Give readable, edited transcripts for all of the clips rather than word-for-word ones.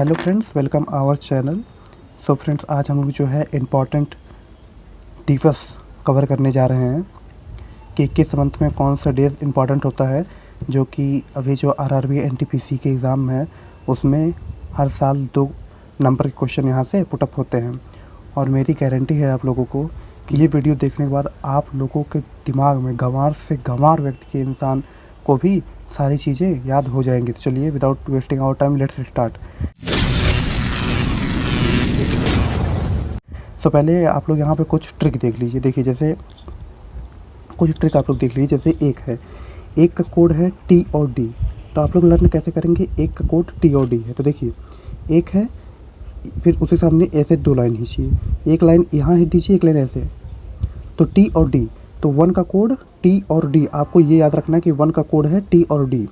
Hello friends, welcome our channel. So friends, आज हम लोग जो है इम्पॉर्टेंट दिवस कवर करने जा रहे हैं कि किस मंथ में कौन सा डेज इम्पॉर्टेंट होता है, जो कि अभी जो आरआरबी एनटीपीसी के एग्ज़ाम है उसमें हर साल 2 नंबर के क्वेश्चन यहाँ से पुटअप होते हैं। और मेरी गारंटी है आप लोगों को कि ये वीडियो देखने के बाद आप लोगों के दिमाग में गंवार से गंवार व्यक्ति के इंसान को भी सारी चीज़ें याद हो जाएंगी। तो चलिए, without wasting our time, let's start. तो पहले आप लोग यहाँ पे कुछ ट्रिक देख लीजिए। देखिए, जैसे कुछ ट्रिक आप लोग देख लीजिए। जैसे एक का कोड है टी और डी, तो आप लोग लर्न कैसे करेंगे। एक का कोड टी और डी है, तो देखिए एक है, फिर उसके सामने ऐसे 2 लाइन खींचिए, एक लाइन यहाँ हिट दीजिए, एक लाइन ऐसे, तो टी और डी। तो 1 का कोड टी और डी, आपको ये याद रखना है कि 1 का कोड है टी और डी।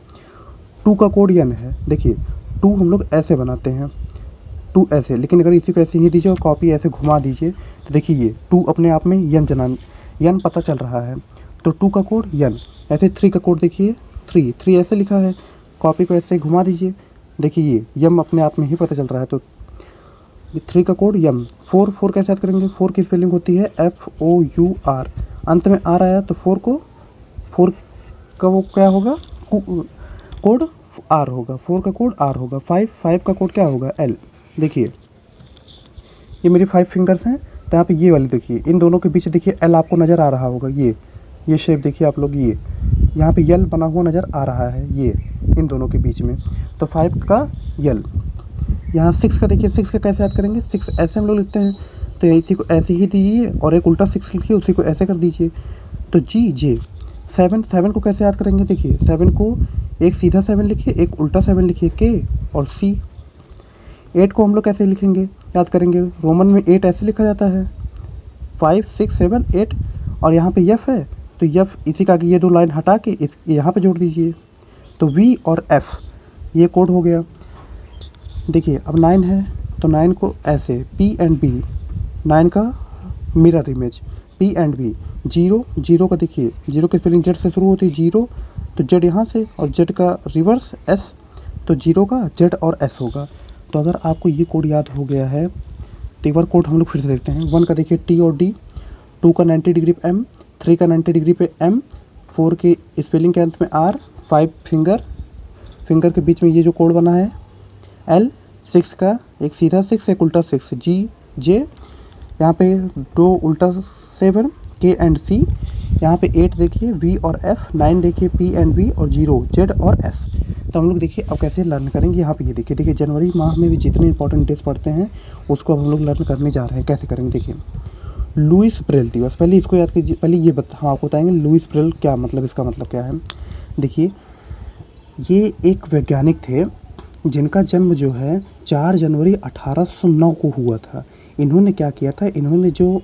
2 का कोड यन है। देखिए 2 हम लोग ऐसे बनाते हैं, 2 ऐसे, लेकिन अगर इसी को ऐसे ही दीजिए और कॉपी ऐसे घुमा दीजिए तो देखिए ये 2 अपने आप में यन पता चल रहा है, तो 2 का कोड यन। ऐसे 3 का कोड देखिए, 3 ऐसे लिखा है, कॉपी को ऐसे घुमा दीजिए, देखिए ये यम अपने आप में ही पता चल रहा है, तो 3 का कोड यम। 4 कैसे याद करेंगे। 4 की स्पेलिंग होती है FOUR, अंत में आर आया तो 4 का वो क्या होगा, कोड आर होगा। 4 का कोड आर होगा। 5 का कोड क्या होगा, एल। देखिए ये मेरी 5 फिंगर्स हैं, तो यहाँ पे ये वाली देखिए, इन दोनों के बीच देखिए एल आपको नज़र आ रहा होगा। ये शेप देखिए आप लोग, ये यहाँ पे यल बना हुआ नज़र आ रहा है, ये इन दोनों के बीच में, तो 5 का यल। यहाँ 6 का देखिए, 6 का कैसे याद करेंगे। 6 ऐसे हम लोग लिखते हैं, तो इसी को ऐसे ही दीजिए और एक उल्टा 6 लिखिए, उसी को ऐसे कर दीजिए, तो जे। 7 को कैसे याद करेंगे। देखिए 7 को एक सीधा 7 लिखिए, एक उल्टा 7 लिखिए, के और सी। 8 को हम लोग कैसे लिखेंगे, याद करेंगे। रोमन में 8 ऐसे लिखा जाता है, 5 6 7 8, और यहाँ पे यफ है, तो यफ इसी का आगे ये 2 लाइन हटा के इस यहाँ पे जोड़ दीजिए, तो वी और एफ, ये कोड हो गया। देखिए अब 9 है, तो 9 को ऐसे पी एंड बी, 9 का mirror image P and B. 0 का देखिए, 0 की स्पेलिंग जेड से शुरू होती है, 0 तो जेड यहाँ से, और जेड का रिवर्स एस, तो 0 का जेड और एस होगा। तो अगर आपको ये कोड याद हो गया है तो एक बार कोड हम लोग फिर से देखते हैं। 1 का देखिए टी और डी, 2 का 90 डिग्री पे एम, 3 का 90 डिग्री पे एम, 4 की स्पेलिंग के अंत में आर, 5 फिंगर के बीच में ये जो कोड बना है एल, 6 का एक सीधा 6 एक उल्टा 6, जी जे, यहाँ पे 2 उल्टा 7 के एंड सी, यहाँ पे 8 देखिए वी और एफ, 9 देखिए पी एंड बी, और 0 जेड और एस। तो हम लोग देखिए अब कैसे लर्न करेंगे। यहाँ पे ये देखिए जनवरी माह में भी जितने इंपॉर्टेंट डेज पढ़ते हैं उसको अब हम लोग लर्न करने जा रहे हैं। कैसे करेंगे देखिए, लुइस ब्रेल दिवस, पहले इसको याद कीजिए। पहले ये हम आपको बताएंगे लुइस ब्रेल क्या मतलब, इसका मतलब क्या है। देखिए ये एक वैज्ञानिक थे जिनका जन्म जो है 4 जनवरी 1809 को हुआ था। इन्होंने क्या किया था, इन्होंने जो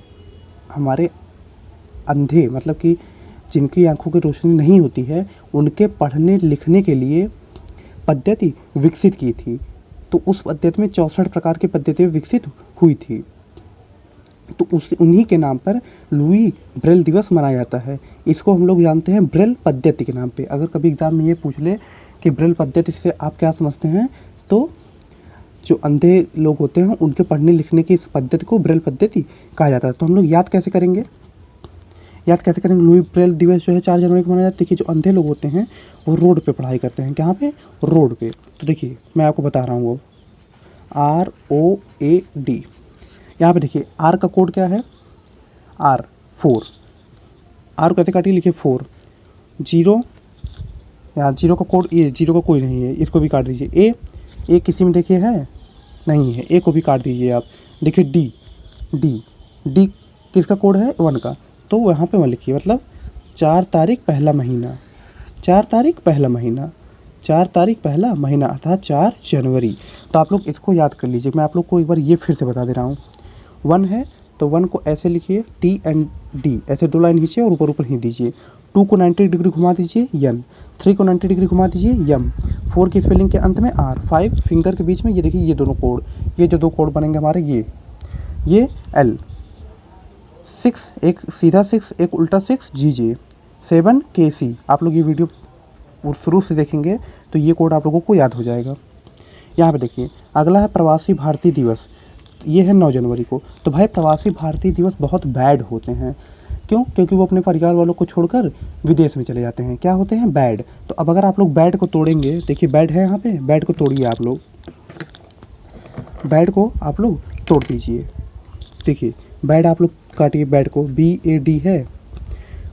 हमारे अंधे, मतलब कि जिनकी आंखों की रोशनी नहीं होती है, उनके पढ़ने लिखने के लिए पद्धति विकसित की थी। तो उस पद्धति में 64 प्रकार की पद्धतियाँ विकसित हुई थी, तो उन्हीं के नाम पर लुई ब्रेल दिवस मनाया जाता है। इसको हम लोग जानते हैं ब्रेल पद्धति के नाम पे। अगर कभी एग्जाम में ये पूछ ले कि ब्रेल पद्धति से आप क्या समझते हैं, तो जो अंधे लोग होते हैं उनके पढ़ने लिखने की इस पद्धति को ब्रेल पद्धति कहा जाता है। तो हम लोग याद कैसे करेंगे, लुई ब्रेल दिवस जो है 4 जनवरी को मनाया जाता है। देखिए जो अंधे लोग होते हैं वो रोड पे पढ़ाई करते हैं, कहाँ पे, रोड पे। तो देखिए मैं आपको बता रहा हूँ, वो ROAD। यहाँ पे देखिए आर का कोड क्या है, आर 4, आर कैसे काटिए, लिखिए 4। 0, यहाँ 0 का कोड, ये 0 का कोई नहीं है, इसको भी काट दीजिए। ए किसी में देखिए है, नहीं है, ए को भी काट दीजिए आप। देखिए डी किसका कोड है, 1 का, तो वहाँ पे 1 लिखिए, मतलब 4 तारीख पहला महीना, 4 तारीख पहला महीना अर्थात 4 जनवरी। तो आप लोग इसको याद कर लीजिए। मैं आप लोग को एक बार ये फिर से बता दे रहा हूँ। 1 है तो 1 को ऐसे लिखिए, टी एंड डी, ऐसे 2 लाइन खींचिए और ऊपर ही दीजिए। 2 को 90 डिग्री घुमा दीजिए, यन। 3 को 90 डिग्री घुमा दीजिए, यम। 4 की स्पेलिंग के अंत में आर, 5 फिंगर के बीच में ये देखिए ये दोनों कोड, ये जो 2 कोड बनेंगे हमारे, ये एल। 6 एक सीधा 6 एक उल्टा 6, जी जे। 7 के सी। आप लोग ये वीडियो शुरू से देखेंगे तो ये कोड आप लोगों को याद हो जाएगा। यहाँ पे देखिए अगला है प्रवासी भारतीय दिवस, ये है 9 जनवरी को। तो भाई प्रवासी भारतीय दिवस बहुत बैड होते हैं, क्यों? क्योंकि वो अपने परिवार वालों को छोड़कर विदेश में चले जाते हैं, क्या होते हैं? बैड। तो अब अगर आप लोग बैड को तोड़ेंगे, देखिए बैड है यहाँ पे, बैड को तोड़िए आप लोग, बैड को आप लोग तोड़ दीजिए। देखिए बैड आप लोग काटिए, बैड को, BAD है,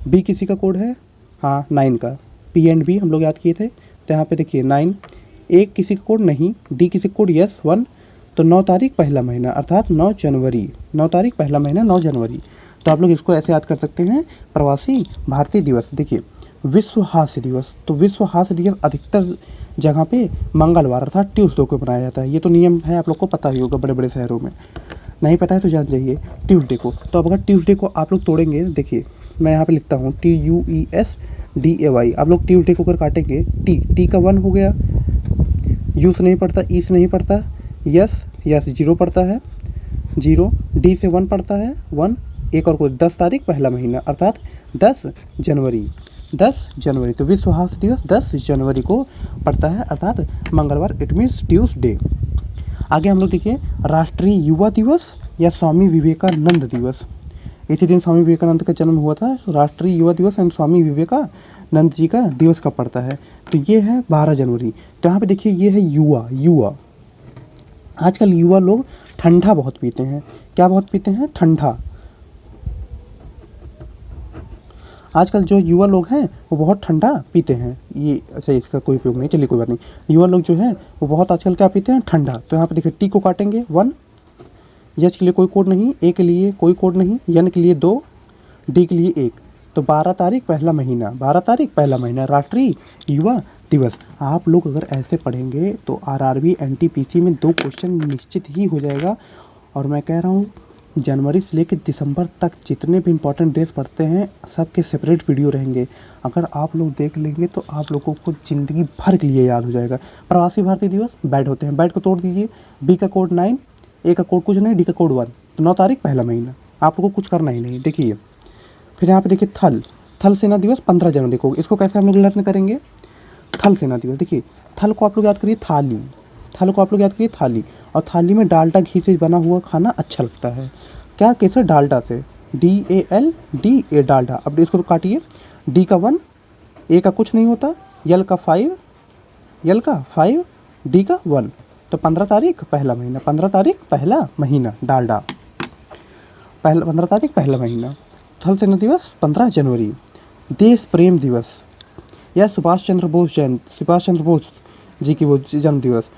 बी किसी का कोड है, हाँ 9 का, P&B हम लोग याद किए थे, तो यहाँ पे देखिए 9, ए किसी का कोड नहीं, डी किसी का कोड यस 1, तो 9 तारीख पहला महीना अर्थात 9 जनवरी, 9 तारीख पहला महीना 9 जनवरी। तो आप लोग इसको ऐसे याद कर सकते हैं, प्रवासी भारतीय दिवस। देखिए विश्व हास्य दिवस, तो विश्व हास्य दिवस अधिकतर जगह पे मंगलवार अर्थात ट्यूसडे को मनाया जाता है, ये तो नियम है, आप लोग को पता ही होगा, बड़े बड़े शहरों में। नहीं पता है तो जान जाइए, ट्यूसडे को। तो अब अगर ट्यूसडे को आप लोग तोड़ेंगे, देखिए मैं यहाँ पे लिखता हूँ TUESDAY, आप लोग ट्यूसडे को अगर काटेंगे, टी का 1 हो गया, यू से नहीं पड़ता, ई से नहीं पड़ता, यस 0 पड़ता है 0, डी से 1 पड़ता है 1, एक और कोई 10 तारीख पहला महीना अर्थात 10 जनवरी, 10 जनवरी। तो विश्व हास्य दिवस 10 जनवरी को पड़ता है अर्थात मंगलवार, इट मीन्स ट्यूसडे। आगे हम लोग देखिए राष्ट्रीय युवा दिवस या स्वामी विवेकानंद दिवस, इसी दिन स्वामी विवेकानंद का जन्म हुआ था। राष्ट्रीय युवा दिवस एंड स्वामी विवेकानंद जी का दिवस कब पड़ता है? तो ये है 12 जनवरी। तो यहाँ पे देखिए ये है युवा। आजकल युवा लोग ठंडा बहुत पीते हैं, क्या बहुत पीते हैं? ठंडा। आजकल जो युवा लोग हैं वो बहुत ठंडा पीते हैं, ये अच्छा इसका कोई उपयोग नहीं, चलिए कोई बात नहीं। युवा लोग जो है वो बहुत आजकल क्या पीते हैं? ठंडा। तो यहाँ पे देखिए टी को काटेंगे 1, एच के लिए कोई कोड नहीं, ए के लिए कोई कोड नहीं, एन के लिए 2, डी के लिए 1। तो 12 तारीख पहला महीना, 12 तारीख पहला महीना राष्ट्रीय युवा दिवस। आप लोग अगर ऐसे पढ़ेंगे तो RRB NTPC में 2 क्वेश्चन निश्चित ही हो जाएगा। और मैं कह रहा हूँ जनवरी से लेकर दिसंबर तक जितने भी इंपॉर्टेंट डेज पढ़ते हैं सबके सेपरेट वीडियो रहेंगे, अगर आप लोग देख लेंगे तो आप लोगों को ज़िंदगी भर के लिए याद हो जाएगा। प्रवासी भारतीय दिवस बैड होते हैं, बैड को तोड़ दीजिए, बी का कोड 9, ए का कोड कुछ नहीं, डी का कोड 1, तो 9 तारीख पहला महीना, आप लोगों को कुछ करना ही नहीं। देखिए फिर यहाँ पे देखिए थल सेना दिवस 15 जनवरी को, इसको कैसे हम लोग लर्न करेंगे? थल सेना दिवस, देखिए थल को आप लोग याद करिए थाली, थल को आप लोग याद करिए थाली, और थाली में डालडा घी से बना हुआ खाना अच्छा लगता है, क्या कैसे? डालडा से, DALDA डालडा। अब इसको तो काटिए, डी का 1, ए का कुछ नहीं होता, यल का 5, डी का 1, तो 15 तारीख पहला महीना, 15 तारीख पहला महीना डालडा, 15 तारीख पहला महीना। थल सेना दिवस 15 जनवरी। देश प्रेम दिवस या सुभाष चंद्र बोस जी की वो जन्म दिवस,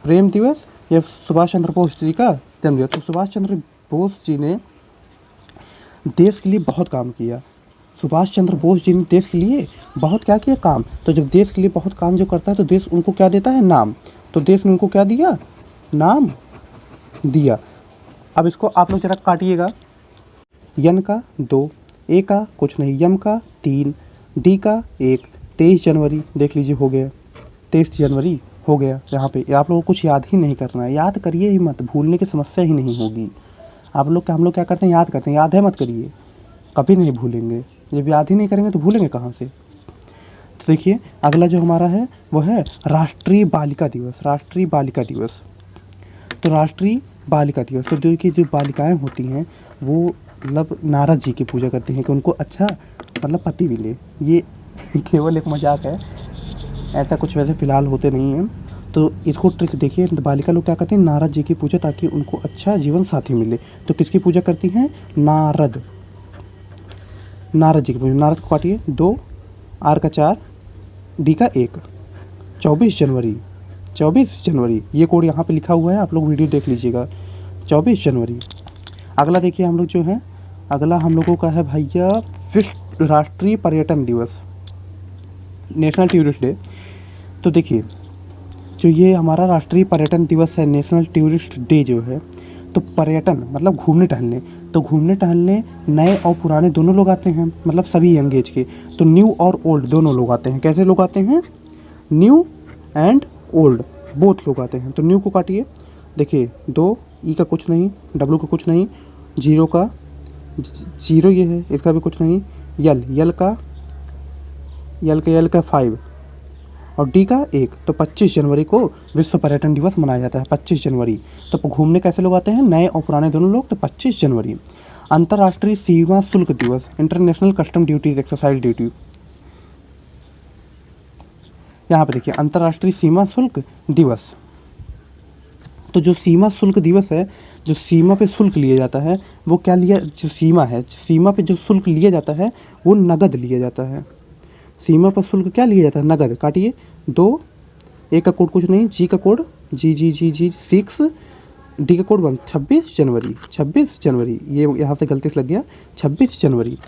प्रेम दिवस या सुभाष चंद्र बोस जी का जन्म दिवस। तो सुभाष चंद्र बोस जी ने देश के लिए बहुत काम किया, सुभाष चंद्र बोस जी ने देश के लिए बहुत क्या किया? काम। तो जब देश के लिए बहुत काम जो करता है तो देश उनको क्या देता है? नाम। तो देश ने उनको क्या दिया? नाम दिया। अब इसको आप लोग जरा काटिएगा, यन का 2, ए का कुछ नहीं, यम का 3, डी का 1, 23 जनवरी देख लीजिए हो गया, 23 जनवरी हो गया। यहाँ पे आप लोगों को कुछ याद ही नहीं करना है, याद करिए ही मत, भूलने की समस्या ही नहीं होगी। हम लोग क्या करते हैं? याद करते हैं, याद है मत करिए, कभी नहीं भूलेंगे। जब याद ही नहीं करेंगे तो भूलेंगे कहाँ से? तो देखिए अगला जो हमारा है वो है राष्ट्रीय बालिका दिवस, राष्ट्रीय बालिका दिवस। तो राष्ट्रीय बालिका दिवस, तो देखिए जो बालिकाएं होती हैं वो मतलब नारद जी की पूजा करती हैं कि उनको अच्छा मतलब पति मिले, ये केवल एक मजाक है, ऐसा कुछ वैसे फ़िलहाल होते नहीं हैं। तो इसको ट्रिक देखिए, बालिका लोग क्या करते हैं? नारद जी की पूजा, ताकि उनको अच्छा जीवन साथी मिले। तो किसकी पूजा करती हैं? नारद जी की पूजा। नारद को काटिए 2, आर का 4, डी का 1, 24 जनवरी ये कोड यहाँ पे लिखा हुआ है, आप लोग वीडियो देख लीजिएगा, 24 जनवरी। अगला देखिए हम लोग जो है, अगला हम लोगों का है भैया विश्व राष्ट्रीय पर्यटन दिवस, नेशनल टूरिस्ट डे। तो देखिए जो ये हमारा राष्ट्रीय पर्यटन दिवस है, नेशनल टूरिस्ट डे जो है, तो पर्यटन मतलब घूमने टहलने, तो घूमने टहलने नए और पुराने दोनों लोग आते हैं, मतलब सभी यंग एज के। तो न्यू और ओल्ड दोनों लोग आते हैं। कैसे लोग आते हैं? न्यू एंड ओल्ड बोथ लोग आते हैं। तो न्यू को काटिए, देखिए 2, ई का कुछ नहीं, डब्ल्यू का कुछ नहीं, 0 का 0 ये है, इसका भी कुछ नहीं, यल का 5, और डी का 1, तो 25 जनवरी को विश्व पर्यटन दिवस मनाया जाता है, 25 जनवरी। तो घूमने कैसे लोग आते हैं, नए और पुराने दोनों लोग, तो 25 जनवरी। अंतर्राष्ट्रीय सीमा शुल्क दिवस, international custom duties exercise duty. यहाँ पे देखिए अंतर्राष्ट्रीय सीमा शुल्क दिवस। तो जो सीमा शुल्क दिवस है, जो सीमा पे शुल्क लिया जाता है वो क्या लिया, जो सीमा है, सीमा पे जो शुल्क लिया जाता है वो नगद लिया जाता है। सीमा पर शुल्क क्या लिया जाता है, नगद। काटिए 2, ए का कोड कुछ नहीं, जी का कोड जी 6, डी का कोड 1, 26 जनवरी, 26 जनवरी, ये यहाँ से गलती से लग गया, 26 जनवरी।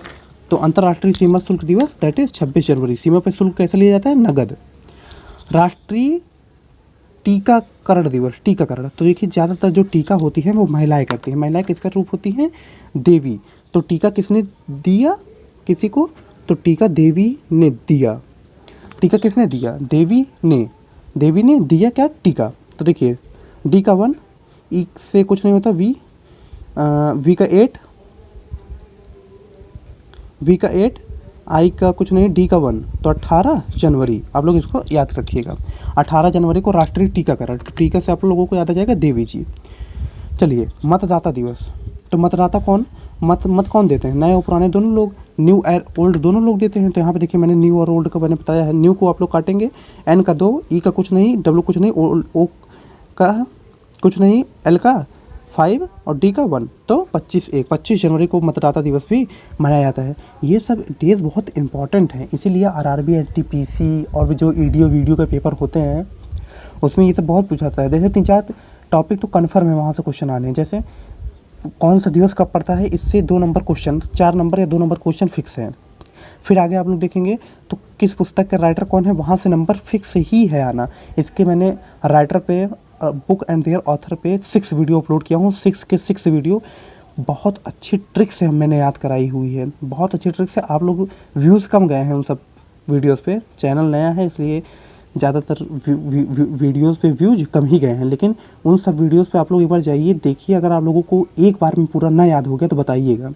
तो अंतर्राष्ट्रीय सीमा शुल्क दिवस दैट इज 26 जनवरी। सीमा पर शुल्क कैसे लिया जाता है, नगद। राष्ट्रीय टीकाकरण दिवस, टीकाकरण। तो देखिए ज़्यादातर जो टीका होती है वो महिलाएं करती हैं। महिलाएं किसका रूप होती हैं, देवी। तो टीका किसने दिया किसी को, तो टीका देवी ने दिया। टीका किसने दिया, देवी ने। देवी ने दिया क्या, टीका। तो देखिए डी का 1, ई से कुछ नहीं होता, वी का 8, वी का 8, आई का कुछ नहीं, डी का 1, तो 18 जनवरी। आप लोग इसको याद रखिएगा, 18 जनवरी को राष्ट्रीय टीकाकरण। टीका से आप लोगों को याद आ जाएगा देवी जी। चलिए मतदाता दिवस। तो मतदाता कौन, मत कौन देते हैं, नए और पुराने दोनों लोग, न्यू और ओल्ड दोनों लोग देते हैं। तो यहाँ पे देखिए मैंने न्यू और ओल्ड का मैंने बताया है। न्यू को आप लोग काटेंगे, एन का 2, ई का कुछ नहीं, डब्ल्यू कुछ नहीं, ओ का कुछ नहीं, एल का 5 और डी का 1, तो 25 जनवरी को मतदाता दिवस भी मनाया जाता है। ये सब डेज बहुत इंपॉर्टेंट हैं, इसीलिए आरआरबी, एनटीपीसी और जो वीडियो के पेपर होते हैं उसमें ये सब बहुत पूछा जाता है। जैसे 3-4 टॉपिक तो कन्फर्म है वहाँ से क्वेश्चन आने हैं। जैसे कौन सा दिवस कब पड़ता है, इससे 2 नंबर क्वेश्चन, 4 नंबर या 2 नंबर क्वेश्चन फिक्स है। फिर आगे आप लोग देखेंगे तो किस पुस्तक के राइटर कौन है, वहाँ से नंबर फिक्स ही है आना। इसके मैंने राइटर पे, बुक एंड देयर ऑथर पे 6 वीडियो अपलोड किया हूँ। 6 के 6 वीडियो बहुत अच्छी ट्रिक से मैंने याद कराई हुई है, बहुत अच्छी ट्रिक से। आप लोग व्यूज़ कम गए हैं उन सब वीडियोस पे, चैनल नया है इसलिए ज़्यादातर वीडियोस पे व्यूज कम ही गए हैं, लेकिन उन सब वीडियोस पे आप लोग एक बार जाइए, देखिए। अगर आप लोगों को एक बार में पूरा ना याद हो गया तो बताइएगा,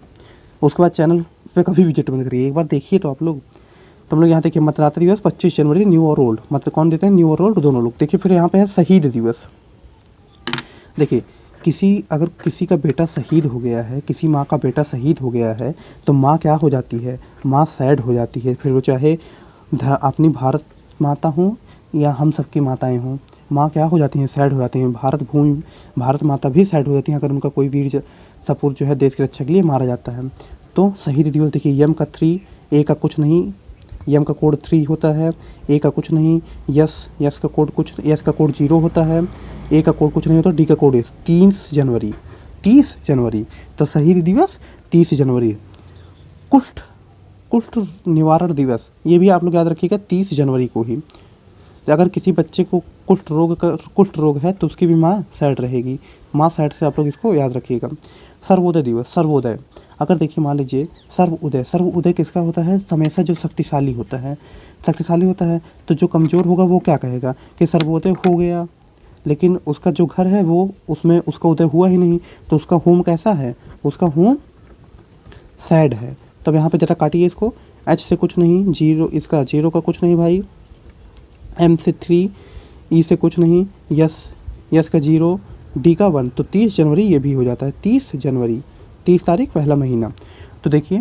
उसके बाद चैनल पे कभी विजिट मत करिए, एक बार देखिए। तो आप लोग, तो हम लोग यहाँ देखिए मतदाता दिवस 25 जनवरी, न्यू और ओल्ड, मतलब कौन देते हैं, न्यू और ओल्ड दोनों लोग। देखिए फिर यहाँ पे है शहीद दिवस। देखिए अगर किसी का बेटा शहीद हो गया है, किसी माँ का बेटा शहीद हो गया है, तो माँ क्या हो जाती है, माँ सैड हो जाती है। फिर वो चाहे अपनी भारत माता हो या हम सबकी माताएं हों, माँ क्या हो जाती हैं, सैड हो जाती हैं। भारत माता भी सैड हो जाती हैं अगर उनका कोई वीर सपूत जो है देश की रक्षा के लिए मारा जाता है। तो शहीद दिवस देखिए, यम का 3, ए का कुछ नहीं, यम का कोड 3 होता है, ए का कुछ नहीं, यस का कोड कुछ, यस का कोड 0 होता है, ए का कोड कुछ नहीं होता, डी का कोड 30 जनवरी, 30 जनवरी। तो शहीद दिवस 30 जनवरी। कुष्ठ निवारण दिवस, ये भी आप लोग याद रखिएगा 30 जनवरी को ही। अगर किसी बच्चे को कुष्ठ रोग है तो उसकी भी माँ सैड रहेगी, माँ सैड से आप लोग इसको याद रखिएगा। सर्वोदय दिवस, सर्वोदय। अगर देखिए मान लीजिए सर्वोदय किसका होता है, हमेशा जो शक्तिशाली होता है, तो जो कमज़ोर होगा वो क्या कहेगा कि सर्वोदय हो गया, लेकिन उसका जो घर है वो उसमें उसका उदय हुआ ही नहीं, तो उसका होम कैसा है, उसका होम सैड है। तब यहाँ पे जरा काटिए इसको, एच से कुछ नहीं, 0, इसका 0 का कुछ नहीं भाई, एम से 3, ई से कुछ नहीं, यस का 0, डी का 1, तो 30 जनवरी ये भी हो जाता है। 30 जनवरी, 30 तारीख पहला महीना। तो देखिए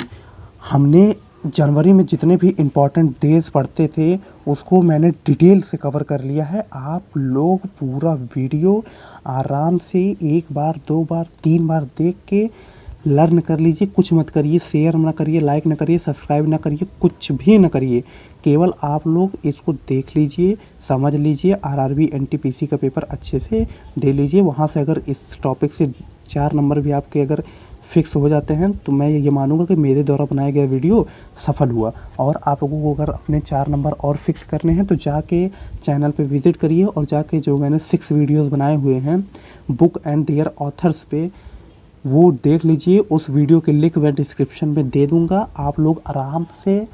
हमने जनवरी में जितने भी इम्पॉर्टेंट डेज पढ़ते थे उसको मैंने डिटेल से कवर कर लिया है। आप लोग पूरा वीडियो आराम से 1 बार 2 बार 3 बार देख के लर्न कर लीजिए। कुछ मत करिए, शेयर ना करिए, लाइक ना करिए, सब्सक्राइब ना करिए, कुछ भी ना करिए। केवल आप लोग इसको देख लीजिए, समझ लीजिए, आरआरबी एनटीपीसी का पेपर अच्छे से दे लीजिए। वहाँ से अगर इस टॉपिक से 4 नंबर भी आपके अगर फिक्स हो जाते हैं तो मैं ये मानूंगा कि मेरे द्वारा बनाया गया वीडियो सफल हुआ। और आप लोगों को अगर अपने 4 नंबर और फिक्स करने हैं तो जाके चैनल पे विज़िट करिए और जाके जो मैंने 6 वीडियोस बनाए हुए हैं बुक एंड देयर ऑथर्स पे, वो देख लीजिए। उस वीडियो के लिंक मैं डिस्क्रिप्शन में दे दूँगा, आप लोग आराम से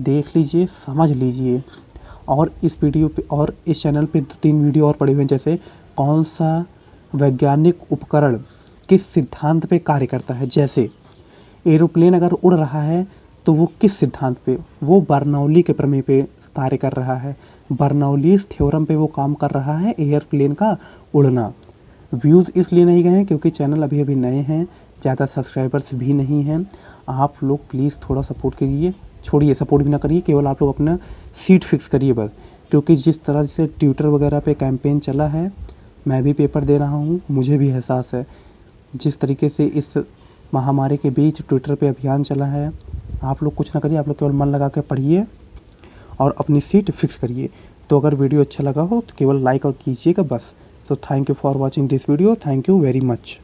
देख लीजिए, समझ लीजिए। और इस वीडियो पे और इस चैनल पे 2-3 वीडियो और पड़े हुए हैं, जैसे कौन सा वैज्ञानिक उपकरण किस सिद्धांत पे कार्य करता है। जैसे एरोप्लेन अगर उड़ रहा है तो वो किस सिद्धांत पे, वो बर्नौली के प्रमेय पे कार्य कर रहा है। बर्नौलीज थ्योरम पे वो काम कर रहा है, एयरप्लेन का उड़ना। व्यूज़ इसलिए नहीं गए हैं क्योंकि चैनल अभी अभी नए हैं, ज़्यादा सब्सक्राइबर्स भी नहीं हैं। आप लोग प्लीज़ थोड़ा सपोर्ट करिए, छोड़िए सपोर्ट भी ना करिए, केवल आप लोग अपना सीट फिक्स करिए बस। क्योंकि जिस तरह से ट्विटर वगैरह पे कैंपेन चला है, मैं भी पेपर दे रहा हूँ, मुझे भी एहसास है। जिस तरीके से इस महामारी के बीच ट्विटर पे अभियान चला है, आप लोग कुछ ना करिए, आप लोग केवल मन लगा के पढ़िए और अपनी सीट फिक्स करिए। तो अगर वीडियो अच्छा लगा हो तो केवल लाइक और कीजिएगा बस। तो thank you for watching this video, thank you very much.